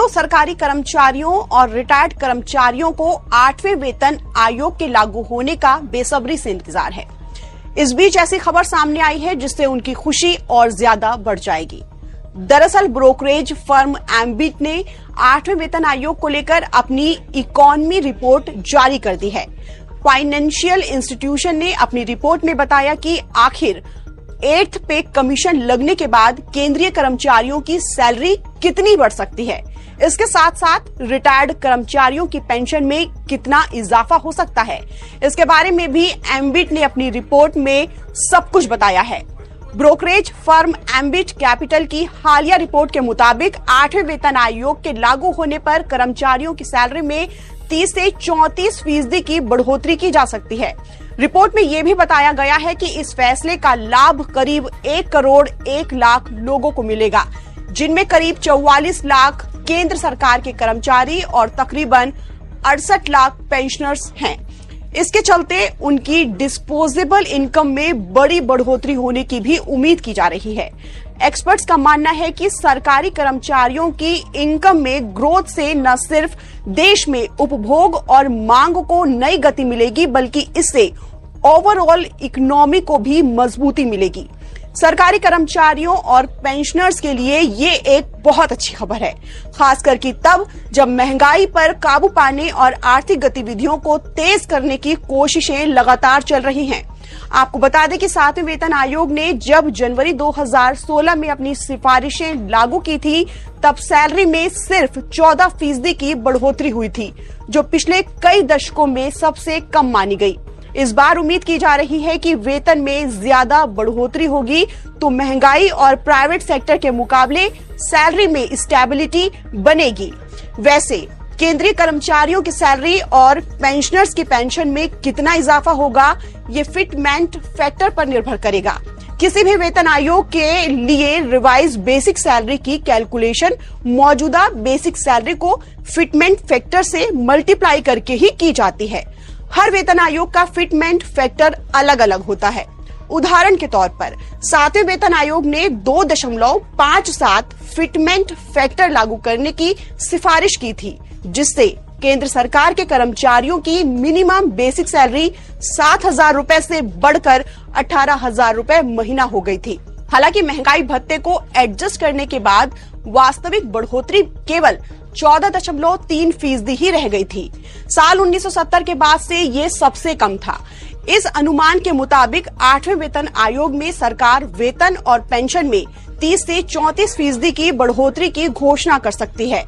करोड़ों सरकारी कर्मचारियों और रिटायर्ड कर्मचारियों को 8वें वेतन आयोग के लागू होने का बेसब्री से इंतजार है। इस बीच ऐसी खबर सामने आई है जिससे उनकी खुशी और ज्यादा बढ़ जाएगी। दरअसल ब्रोकरेज फर्म एम्बिट ने 8वें वेतन आयोग को लेकर अपनी इकोनॉमी रिपोर्ट जारी कर दी है। फाइनेंशियल इंस्टीट्यूशन ने अपनी रिपोर्ट में बताया कि आखिर 8th पे कमीशन लगने के बाद केंद्रीय कर्मचारियों की सैलरी कितनी बढ़ सकती है, इसके साथ साथ रिटायर्ड कर्मचारियों की पेंशन में कितना इजाफा हो सकता है, इसके बारे में भी एम्बिट ने अपनी रिपोर्ट में सब कुछ बताया है। ब्रोकरेज फर्म एम्बिट कैपिटल की हालिया रिपोर्ट के मुताबिक 8वें वेतन आयोग के लागू होने पर कर्मचारियों की सैलरी में 30 से 34% की बढ़ोतरी की जा सकती है। रिपोर्ट में यह भी बताया गया है कि इस फैसले का लाभ करीब 1 करोड़ 1 लाख लोगों को मिलेगा, जिनमें करीब 44 लाख केंद्र सरकार के कर्मचारी और तकरीबन 68 लाख पेंशनर्स हैं। इसके चलते उनकी डिस्पोजेबल इनकम में बड़ी बढ़ोतरी होने की भी उम्मीद की जा रही है। एक्सपर्ट्स का मानना है कि सरकारी कर्मचारियों की इनकम में ग्रोथ से न सिर्फ देश में उपभोग और मांग को नई गति मिलेगी, बल्कि इससे ओवरऑल इकोनॉमी को भी मजबूती मिलेगी। सरकारी कर्मचारियों और पेंशनर्स के लिए ये एक बहुत अच्छी खबर है, खासकर कि तब जब महंगाई पर काबू पाने और आर्थिक गतिविधियों को तेज करने की कोशिशें लगातार चल रही हैं। आपको बता दें कि 7वें वेतन आयोग ने जब जनवरी 2016 में अपनी सिफारिशें लागू की थी, तब सैलरी में सिर्फ 14% की बढ़ोतरी हुई थी, जो पिछले कई दशकों में सबसे कम मानी गई। इस बार उम्मीद की जा रही है कि वेतन में ज्यादा बढ़ोतरी होगी तो महंगाई और प्राइवेट सेक्टर के मुकाबले सैलरी में स्टेबिलिटी बनेगी। वैसे केंद्रीय कर्मचारियों की सैलरी और पेंशनर्स की पेंशन में कितना इजाफा होगा, ये फिटमेंट फैक्टर पर निर्भर करेगा। किसी भी वेतन आयोग के लिए रिवाइज बेसिक सैलरी की कैलकुलेशन मौजूदा बेसिक सैलरी को फिटमेंट फैक्टर से मल्टीप्लाई करके ही की जाती है। हर वेतन आयोग का फिटमेंट फैक्टर अलग अलग होता है। उदाहरण के तौर पर 7वें वेतन आयोग ने 2.57 फिटमेंट फैक्टर लागू करने की सिफारिश की थी, जिससे केंद्र सरकार के कर्मचारियों की मिनिमम बेसिक सैलरी 7,000 रुपए से बढ़कर 18,000 रुपए महीना हो गई थी। हालांकि महंगाई भत्ते को एडजस्ट करने के बाद वास्तविक बढ़ोतरी केवल 14.3% ही रह गई थी। साल 1970 के बाद से ये सबसे कम था। इस अनुमान के मुताबिक 8वें वेतन आयोग में सरकार वेतन और पेंशन में 30 से 34% की बढ़ोतरी की घोषणा कर सकती है।